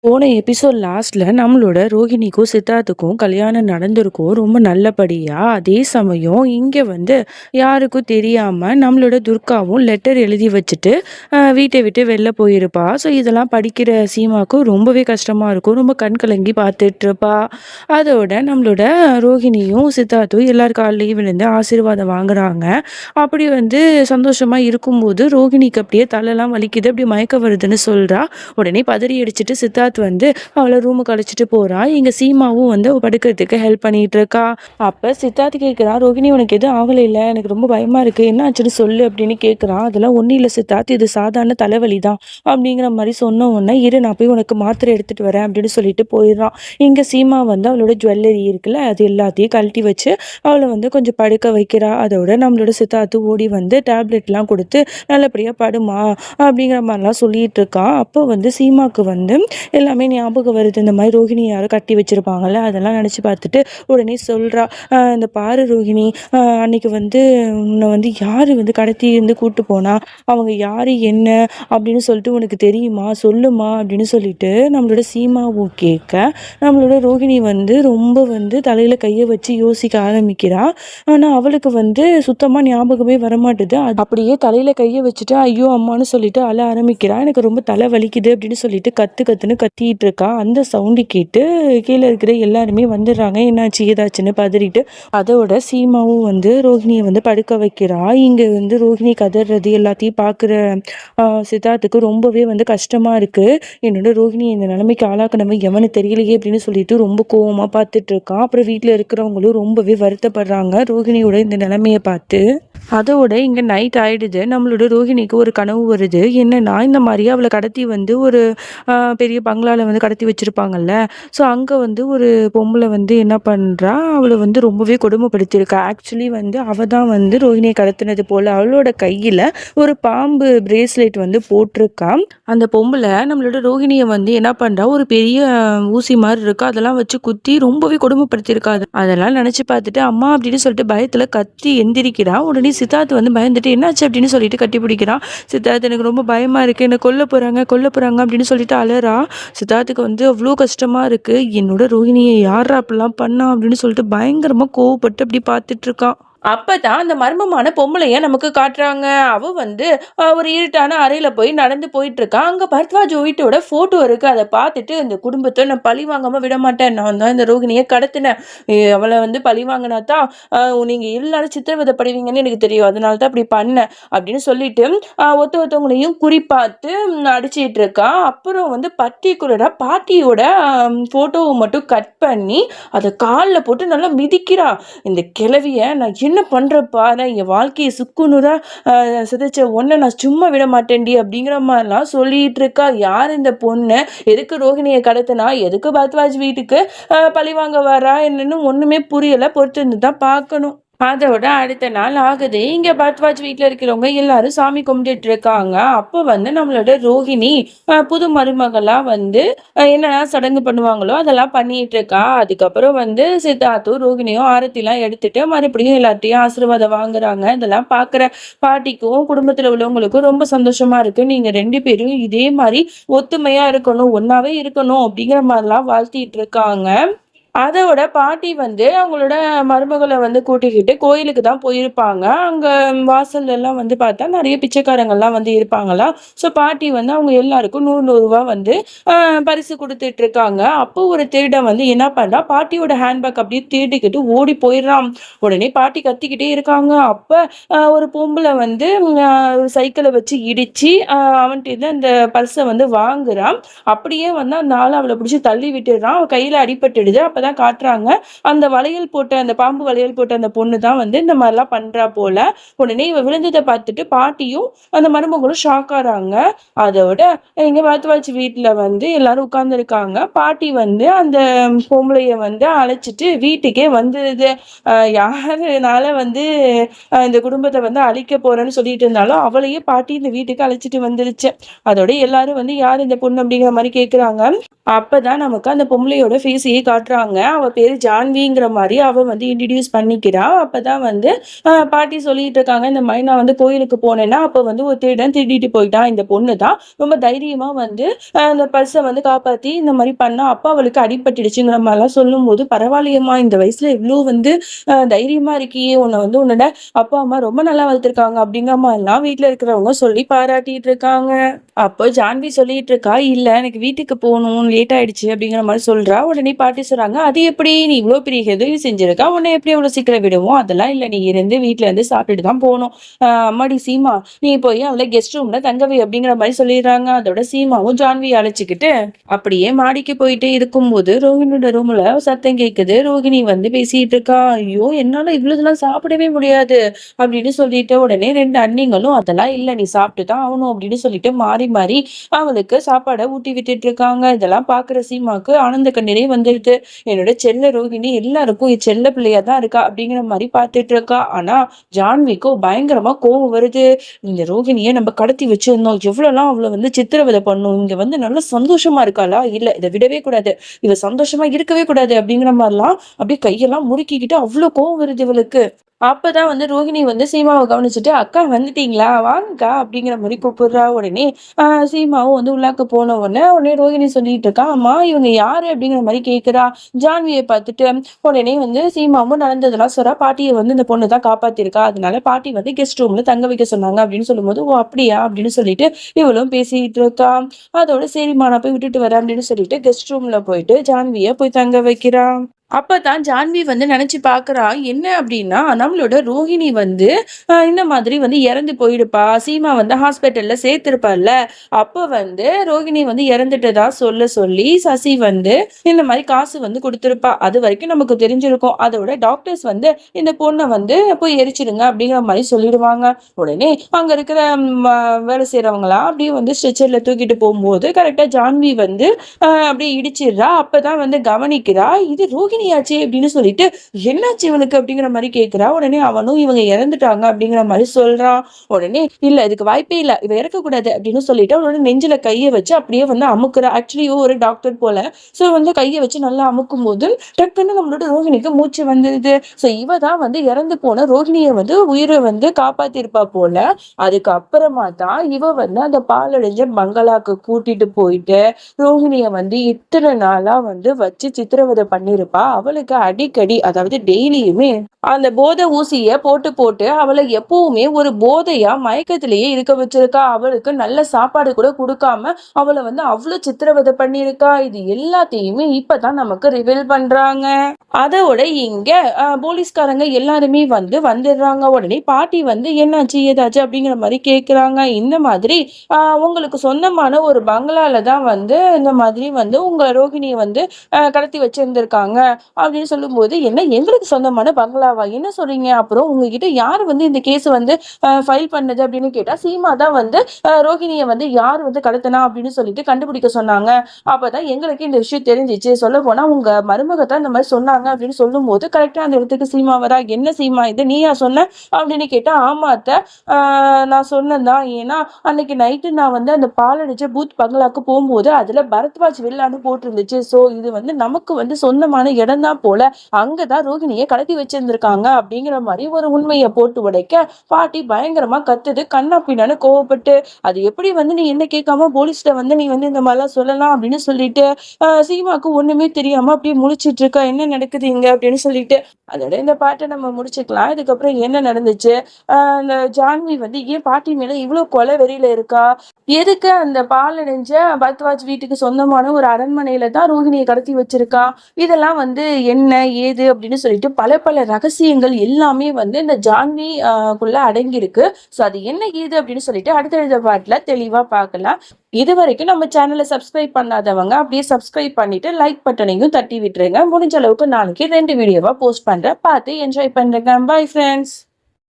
போன எபிசோட் லாஸ்ட்ல நம்மளோட ரோஹிணிக்கும் சித்தார்த்துக்கும் கல்யாணம் நடந்திருக்கும் ரொம்ப நல்லபடியா. அதே சமயம் இங்க யாருக்கும் தெரியாம நம்மளோட துர்காவும் லெட்டர் எழுதி வச்சுட்டு வீட்டை விட்டு வெளில போயிருப்பா. ஸோ இதெல்லாம் படிக்கிற சீமாக்கும் ரொம்பவே கஷ்டமா இருக்கும். ரொம்ப கண் கலங்கி பார்த்துட்டு இருப்பா. அதோட நம்மளோட ரோஹிணியும் சித்தார்த்தும் எல்லார் காலையும் விழுந்து ஆசீர்வாதம் வாங்குறாங்க. அப்படி சந்தோஷமா இருக்கும்போது ரோஹிணிக்கு அப்படியே தலைலாம் வலிக்குது, அப்படி மயக்க வருதுன்னு சொல்றா. உடனே பதறி அடிச்சுட்டு சித்தார்த் அவளை ரூமுக்கு அழைச்சிட்டு போறா. இங்க சீமாவும் படுக்கிறதுக்கு ஹெல்ப் பண்ணிட்டு இருக்கா. அப்ப சித்தார்த் கேட்கிறான், ரோகிணி உனக்கு எதுவும் ஆகலை இல்ல, எனக்கு ரொம்ப பயமா இருக்கு, என்ன ஆச்சுன்னு சொல்லு அப்படின்னு கேட்கிறான். அதெல்லாம் ஒன்றும் இல்லை சித்தார்த், இது சாதாரண தலைவலி தான் அப்படிங்கிற மாதிரி சொன்ன உடனே, இரு நான் போய் உனக்கு மாத்திரை எடுத்துட்டு வரேன் அப்படின்னு சொல்லிட்டு போயிடுறான். இங்க சீமா அவளோட ஜுவல்லரி இருக்குல்ல, அது எல்லாத்தையும் கழட்டி வச்சு அவளை கொஞ்சம் படுக்க வைக்கிறா. அதோட நம்மளோட சித்தார்த்து ஓடி டேப்லெட்லாம் கொடுத்து நல்லபடியா படுமா அப்படிங்கிற மாதிரிலாம் சொல்லிட்டு இருக்கான். அப்போ சீமாக்கு எல்லாமே ஞாபகம் வருது. இந்த மாதிரி ரோஹிணி யாரும் கட்டி வச்சிருப்பாங்கல்ல, அதெல்லாம் நினச்சி பார்த்துட்டு உடனே சொல்கிறா, இந்த பாரு ரோஹிணி, அன்னைக்கு உன்னை யார் கடத்தி கூட்டு போனா, அவங்க யார் என்ன அப்படின்னு சொல்லிட்டு உனக்கு தெரியுமா, சொல்லுமா அப்படின்னு சொல்லிட்டு நம்மளோட சீமாவும் கேட்க, நம்மளோட ரோஹிணி ரொம்ப தலையில் கையை வச்சு யோசிக்க ஆரம்பிக்கிறா. ஆனால் அவளுக்கு சுத்தமாக ஞாபகமே வரமாட்டுது. அப்படியே தலையில் கையை வச்சுட்டு ஐயோ அம்மான்னு சொல்லிட்டு அழ ஆரம்பிக்கிறா. எனக்கு ரொம்ப தலை வலிக்குது அப்படின்னு சொல்லிட்டு கத்து கத்துன்னு கத்திட்டு இருக்கா. அந்த சவுண்டு கேட்டு கீழே இருக்கிற எல்லாருமே வந்துடுறாங்க. என்னாச்சு ஏதாச்சுன்னு பதறிட்டு. அதோட சீமாவும் ரோஹிணியை படுக்க வைக்கிறா. இங்க ரோஹிணி கதறது எல்லாத்தையும் பார்க்குற சித்தார்த்துக்கு ரொம்பவே கஷ்டமா இருக்கு. என்னோட ரோஹிணி இந்த நிலைமைக்கு ஆளாக்கணுமே எவனு தெரியலையே அப்படின்னு சொல்லிட்டு ரொம்ப கோவமா பார்த்துட்டு இருக்கான். அப்புறம் வீட்டில் இருக்கிறவங்களும் ரொம்பவே வருத்தப்படுறாங்க ரோஹிணியோட இந்த நிலைமையை பார்த்து. அதோட இங்க நைட் ஆயிடுது. நம்மளோட ரோஹிணிக்கு ஒரு கனவு வருது. என்னன்னா, இந்த மாதிரி அவளை கடத்தி ஒரு பெரிய பங்களால கடத்தி வச்சிருப்பாங்கல்ல. ஸோ அங்க ஒரு பொம்பளை என்ன பண்றா, அவளை ரொம்பவே கொடுமைப்படுத்தியிருக்கா. ஆக்சுவலி அவ தான் ரோஹிணியை கடத்தினது போல. அவளோட கையில ஒரு பாம்பு பிரேஸ்லெட் போட்டிருக்கா. அந்த பொம்பளை நம்மளோட ரோஹிணியை என்ன பண்றா, ஒரு பெரிய ஊசி மாதிரி இருக்கு, அதெல்லாம் வச்சு குத்தி ரொம்பவே கொடுமைப்படுத்தியிருக்கா. அதெல்லாம் நினைச்சு பார்த்துட்டு அம்மா அப்படின்னு சொல்லிட்டு பயத்துல கத்தி எந்திரிக்கிறா. உடனே சித்தார்த் பயந்துட்டு என்னாச்சு அப்படின்னு சொல்லிட்டு கட்டி பிடிக்கிறான். சித்தார்த் எனக்கு ரொம்ப பயமா இருக்கு, என்ன கொல்ல போறாங்க அப்படின்னு சொல்லிட்டு அலறா. சித்தார்த்துக்கு அவ்வளோ கஷ்டமா இருக்கு. என்னோட ரோஹிணியை யாரா அப்படிலாம் பண்ணா அப்படின்னு சொல்லிட்டு பயங்கரமா கோவப்பட்டு அப்படி பார்த்துட்டு இருக்கான். அப்பதான் அந்த மர்மமான பொம்பளைய நமக்கு காட்டுறாங்க. அவ ஒரு இருட்டான அறையில போய் நடந்து போயிட்டு இருக்கா. அங்க பரத்வாஜ் வீட்டோட போட்டோ இருக்கு. அதை பார்த்துட்டு இந்த குடும்பத்தை நான் பழி வாங்காம விட மாட்டேன், நான் தான் இந்த ரோகிணியை கடத்தினேன், அவளை பழி வாங்கினாதான் நீங்க எல்லாரும் சித்திரவதைப்படுவீங்கன்னு எனக்கு தெரியும், அதனால தான் அப்படி பண்ணேன் அப்படின்னு சொல்லிட்டு ஒருத்தவங்களையும் குறிப்பாத்து அடிச்சிட்டு இருக்கா. அப்புறம் பர்டிகுலரா பாட்டியோட போட்டோவை மட்டும் கட் பண்ணி அதை காலில் போட்டு நல்லா மிதிக்கிறா. இந்த கிழவிய நான் என்ன பண்றப்பா, நான் என் வாழ்க்கையை சுக்குநூறா சிதைச்ச ஒன்ன நான் சும்மா விட மாட்டேன்டி அப்படிங்கிற மாதிரிலாம் சொல்லிட்டு இருக்கா. யார் இந்த பொண்ணு, எதுக்கு ரோஹிணியை கடத்தினா, எதுக்கு பரத்வாஜ் வீட்டுக்கு பழி வாங்க வரா என்னன்னு ஒண்ணுமே புரியல. பொறுத்து இருந்து தான் பார்க்கணும். அதோட அடுத்த நாள் ஆகுது. இங்க பரத்வாஜ் வீட்டுல இருக்கிறவங்க எல்லாரும் சாமி கும்பிட்டுட்டு இருக்காங்க. அப்போ நம்மளோட ரோஹிணி புது மருமகளா என்னென்ன சடங்கு பண்ணுவாங்களோ அதெல்லாம் பண்ணிட்டு இருக்கா. அதுக்கப்புறம் சித்தார்த்தும் ரோஹிணியும் ஆரத்திலாம் எடுத்துட்டு மறுபடியும் எல்லாத்தையும் ஆசீர்வாதம் வாங்குறாங்க. இதெல்லாம் பாக்குற பாட்டிக்கும் குடும்பத்துல உள்ளவங்களுக்கும் ரொம்ப சந்தோஷமா இருக்கு. நீங்க ரெண்டு பேரும் இதே மாதிரி ஒத்துமையா இருக்கணும், ஒன்னாவே இருக்கணும் அப்படிங்கிற மாதிரிலாம் வாழ்த்திட்டு இருக்காங்க. அதோட பாட்டி அவங்களோட மருமகளை கூட்டிக்கிட்டு கோயிலுக்கு தான் போயிருப்பாங்க. அங்க வாசல்ல எல்லாம் பார்த்தா நிறைய பிச்சைக்காரங்கள்லாம் இருப்பாங்களா. ஸோ பாட்டி அவங்க எல்லாருக்கும் 100 ரூபா பரிசு கொடுத்துட்டு இருக்காங்க. அப்போ ஒரு திருடன் என்ன பண்றா, பாட்டியோட ஹேண்ட்பேக் அப்படியே திருடிக்கிட்டு ஓடி போயிடுறான். உடனே பாட்டி கத்திக்கிட்டே இருக்காங்க. அப்ப ஒரு பொம்பளை ஒரு சைக்கிளை வச்சு இடிச்சு அவன்கிட்ட இந்த பர்ஸை வாங்குறான். அப்படியே அந்த ஆளை அவளை பிடிச்சி தள்ளி விட்டுடுறான். அவ கையில அடிபட்டுடுது. அப்பதான் காட்டுறாங்க, அந்த வளையல் போட்ட அந்த பாம்பு வளையல் போட்ட அந்த பொண்ணு தான் இந்த மாதிரிலாம் பண்றா போல. உடனே இவ விழுந்ததை பார்த்துட்டு பாட்டியும் அந்த மருமகளும் ஷாக் ஆறாங்க. அதோட இங்க பரத்வாஜ் வீட்டுல எல்லாரும் உட்கார்ந்து இருக்காங்க. பாட்டி அந்த பொம்பளைய அழைச்சிட்டு வீட்டுக்கே வந்துடுது. யாருனால இந்த குடும்பத்தை அழிக்க போறேன்னு சொல்லிட்டு இருந்தாலும் அவளையே பாட்டி இந்த வீட்டுக்கு அழைச்சிட்டு வந்துருச்சு. அதோட எல்லாரும் யார் இந்த பொண்ணு அப்படிங்கிற மாதிரி கேக்குறாங்க. அப்பதான் நமக்கு அந்த பொம்பளையோட ஃபேஸையே காட்டுறாங்க. இருக்காங்க. அவ பேரு ஜான்விங்கிற மாரி அவ வந்து இன்ட்ரோடியூஸ் பண்ணிக்கிறா. அப்பதான் வந்து பாட்டி சொல்லிட்டு இருக்காங்க, இந்த மாரி நான் வந்து கோயிலுக்கு போனேன்னா, அப்ப வந்து ஒரு திருடன் திருடிட்டு போயிட்டான். இந்த பொண்ணு தான் ரொம்ப தைரியமா வந்து அந்த பர்ஸ வந்து காப்பாத்தி இந்த மாரி பண்ணா. அப்ப அவளுக்கு அடிபட்டுடுச்சுங்கிற மாரிலாம் சொல்லும்போது, பரவாயில்லையேம்மா இந்த வயசுல இவ்ளோ வந்து தைரியமா இருக்கியே! உன்ன வந்து உன்னோட அப்பா, அம்மா ரொம்ப நல்லா வளர்த்துருக்காங்க. அப்படிங்கிற மாரிலாம் வீட்ல இருக்கிறவங்க சொல்லி பாராட்டிட்டு இருக்காங்க. அப்போ ஜான்வி சொல்லிட்டு இருக்கா, "இல்ல எனக்கு வீட்டுக்கு போணும். லேட் ஆயிடுச்சு." அப்படிங்கிற மாரி சொல்றா. உடனே பாட்டி சொல்றாங்க, "அது எப்படி? நீ இவ்ளோ பெரிய உதவி செஞ்சிருக்கா. உன்ன எப்படி அவ்வளோ சீக்கிரம் விடுவோம்? அதெல்லாம் இல்ல. நீ இருந்து வீட்ல இருந்து சாப்பிட்டுட்டு தான் போணும். அம்மாடி சீமா, நீ போய் அவள கெஸ்ட் ரூம்ல தங்க வை." அப்படிங்கிற மாரி சொல்லிடுறாங்க. அதோட சீமாவும் ஜான்விய அழைச்சுக்கிட்டு அப்படியே மாடிக்கு போயிட்டு இருக்கும்போது, ரோஹிணியோட ரூம்ல சத்தம் கேட்குது. ரோஹிணி வந்து பேசிட்டு இருக்கா. "ஐயோ! என்னால இவ்வளதெல்லாம் சாப்பிடவே முடியாது." அப்படின்னு சொல்லிட்டு உடனே 2 அண்ணிங்களும், "அதெல்லாம் இல்ல. நீ சாப்பிட்டு தான் ஆவணும்." அப்படின்னு சொல்லிட்டு மாறி மாறி அவளுக்கு சாப்பாட ஊட்டி விட்டுட்டு இருக்காங்க. இதெல்லாம் பார்க்குற சீமாக்கு ஆனந்த கண்ணீரே வந்துடுது. என்னோட செல்ல ரோகிணி எல்லாருக்கும் செல்ல பிள்ளையா தான் இருக்கா அப்படிங்கிற மாரி பார்த்துட்டு இருக்கா. ஆனா ஜான்விக்கோ பயங்கரமா கோவம் வருது. இந்த ரோகிணிய நம்ம கடத்தி வச்சிருந்தோம். எவ்வளோலாம் அவள வந்து சித்திரவதை பண்ணோம். இங்க வந்து நல்லா சந்தோஷமா இருக்காளா? இல்ல இத விடவே கூடாது. இவ சந்தோஷமா இருக்கவே கூடாது அப்படிங்கிற மாரிலாம் அப்படியே கையெல்லாம் முறுக்கிக்கிட்டு அவ்ளோ கோவம் வருது இவளுக்கு. அப்பதான் வந்து ரோகிணி வந்து சீமாவ கவனிச்சுட்டு, "அக்கா வந்துட்டீங்களா? வாங்கக்கா" அப்படிங்கிற மாரி கூப்பிடுறா. உடனே சீமாவும் வந்து உள்ளாக்க போன உடனே ரோகிணி சொல்லிட்டு இருக்கா, "அம்மா இவங்க யாரு?" அப்படிங்கிற மாரி கேட்கிறா. ஜான்விய பார்த்துட்டு உடனே வந்து சீமாவும் நடந்ததெல்லாம் சொல்றா. பாட்டிய வந்து இந்த பொண்ணு தான் காப்பாத்திருக்கா. அதனால பாட்டி வந்து கெஸ்ட் ரூம்ல தங்க வைக்க சொன்னாங்க அப்படின்னு சொல்லும்போது, "ஓ! அப்படியா?" அப்படின்னு சொல்லிட்டு இவளும் பேசிட்டு இருக்கா. அதோட சரிம்மா நான் போய் விட்டுட்டு வரேன் அப்படின்னு சொல்லிட்டு கெஸ்ட் ரூம்ல போயிட்டு ஜான்விய போய் தங்க வைக்கிறா. அப்பதான் ஜான்வி வந்து நினைச்சு பார்க்கிறா. என்ன அப்படின்னா, நம்மளோட ரோஹிணி வந்து இந்த மாதிரி வந்து இறந்து போயிடுப்பா. சீமா வந்து ஹாஸ்பிட்டல்ல சேர்த்திருப்பார்ல. அப்ப வந்து ரோகிணி வந்து இறந்துட்டதா சொல்லி சசி வந்து இந்த மாரி காசு வந்து குடுத்திருப்பா. அதுவரைக்கும் நமக்கு தெரிஞ்சிருக்கும். அதோட டாக்டர்ஸ் வந்து இந்த பொண்ண வந்து போய் எரிச்சிடுங்க அப்படிங்கிற மாரி சொல்லிடுவாங்க. உடனே அங்க இருக்கிற வேலை செய்றவங்கலாம் அப்படியே வந்து ஸ்ட்ரெச்சர்ல தூக்கிட்டு போம்போது கரெக்ட்டா ஜான்வி வந்து அப்படியே இடிச்சிடுறா. அப்பதான் வந்து கவனிக்கிறா. இது ரோகிணியாச்சே அப்படின்னு சொல்லிட்டு, "என்னாச்சு இவனுக்கு?" அப்படிங்கிற மாரி கேட்கிறா. உடனே அவனும் இவங்க இறந்துட்டாங்க அப்படிங்கிற மாரி சொல்றான். உடனே, "இல்ல இதுக்கு வாய்ப்பே இல்ல. இவ இறக்கக்கூடாது." அப்படின்னு சொல்லிட்டு அவளோட நெஞ்சில கைய வச்சு அப்படியே வந்து அமுக்குறா. ஆக்சுவலி இவ ஒரு டாக்டர் போல. ஸோ வந்து கைய வச்சு நல்லா அமுக்கும்போது, டக்குன்னு நம்மளோட ரோகிணிக்கு மூச்சு வந்துருது. ஸோ இவ தான் வந்து இறந்து போன ரோகிணிய வந்து உயிர வந்து காப்பாத்திருப்பா போல. அதுக்கு அப்புறமா தான் இவ வந்து அந்த பாழடைஞ்ச பங்களாக்கு கூட்டிட்டு போயிட்டு ரோஹிணிய வந்து இத்தனை நாளா வந்து வச்சு சித்திரவதை பண்ணிருப்பா. அவளுக்கு அடிக்கடி அதாவது டெய்லியுமே அந்த போதை ஊசிய போட்டு போட்டு அவளை எப்பவுமே ஒரு போதையா மயக்கத்திலேயே இருக்க வச்சிருக்கா. அவளுக்கு நல்ல சாப்பாடு கூட கொடுக்காம அவளை வந்து அவ்வளவு சித்திரவதை பண்ணியிருக்கா. இது எல்லாத்தையுமே இப்பதான் நமக்கு ரிவீல் பண்றாங்க. அதோட இங்க போலீஸ்காரங்க எல்லாருமே வந்து வந்துடுறாங்க. உடனே பாட்டி வந்து என்னாச்சு ஏதாச்சு அப்படிங்கிற மாதிரி கேக்குறாங்க. இந்த மாதிரி உங்களுக்கு சொந்தமான ஒரு பங்களால தான் வந்து இந்த மாதிரி வந்து உங்க ரோகிணியை வந்து கடத்தி வச்சிருந்திருக்காங்க அப்படின்னு சொல்லும்போது, என்ன எங்களுக்கு சொந்தமான பங்களாவா? என்ன சொல்றீங்க? அப்புறம் உங்ககிட்ட யார் வந்து இந்த கேஸ் வந்து ஃபைல் பண்ணது அப்படின்னு கேட்டா, சீமா தான் வந்து ரோகிணியை வந்து யார் வந்து கடத்தினா அப்படின்னு சொல்லிட்டு கண்டுபிடிக்க சொன்னாங்க. அப்பதான் எங்களுக்கு இந்த விஷயம் தெரிஞ்சிச்சு. சொல்ல போனா உங்க மருமக தான் இந்த மாதிரி சொன்னாங்க அப்படின்னு சொல்லும்போது கரெக்டா அந்த இடத்துக்கு சீமா வரா. என்ன சீமா இது நீயா சொன்ன அப்படின்னு கேட்டா, ஆமா அத்தை நான் சொன்னேன்தான். ஏன்னா அன்னைக்கு நைட்டு நான் வந்து அந்த பாலடைஞ்ச பூத் பங்களாக்கு போகும்போது அதுல பரத்வாஜ் வில்லான்னு போட்டிருந்துச்சு. சோ இது வந்து நமக்கு வந்து சொந்தமான இடம் தான் போல. அங்கதான் ரோகிணியை கடத்தி வச்சிருந்திருக்காங்க அப்படிங்கிற மாதிரி ஒரு உண்மையை போட்டு உடைக்க பாட்டி பயங்கரமா கத்துது. கண்ணா பின்னான்னு கோவப்பட்டு, அது எப்படி வந்து நீ என்ன கேட்காம போலீஸ்ல வந்து நீ வந்து இந்த மாதிரிலாம் சொல்லலாம் அப்படின்னு சொல்லிட்டு சீமாக்கு ஒண்ணுமே தெரியாம அப்படியே முழிச்சிட்டு இருக்கா. என்ன நடக்குது இங்க அப்படின்னு சொல்லிட்டு. அதோட இந்த பாட்டை நம்ம முடிச்சுக்கலாம். இதுக்கப்புறம் என்ன நடந்துச்சு, அந்த ஜான்வி வந்து ஏன் பாட்டி மேல இவ்வளவு கொலை வெறியில இருக்கா, எதுக்கு அந்த பாலடைஞ்ச பரத்வாஜ் வீட்டுக்கு சொந்தமான ஒரு அரண்மனையில தான் ரோஹிணியை கடத்தி வச்சிருக்கா, இதெல்லாம் வந்து என்ன ஏது அப்படின்னு சொல்லிட்டு பல பல ரகசியங்கள் எல்லாமே வந்து இந்த ஜான்வி குள்ள அடங்கி இருக்கு. ஸோ அது என்ன ஏது அப்படின்னு சொல்லிட்டு அடுத்தடுத்த பாட்டுல தெளிவா பார்க்கலாம். இது வரைக்கும் நம்ம சேனலை சப்ஸ்கிரைப் பண்ணாதவங்க அப்படியே சப்ஸ்கிரைப் பண்ணிட்டு லைக் பட்டனையும் தட்டி விட்டுருங்க. முடிஞ்ச அளவுக்கு நாளைக்கு 2 வீடியோவா போஸ்ட் பண்றேன். பார்த்து என்ஜாய் பண்றேங்க. Bye friends.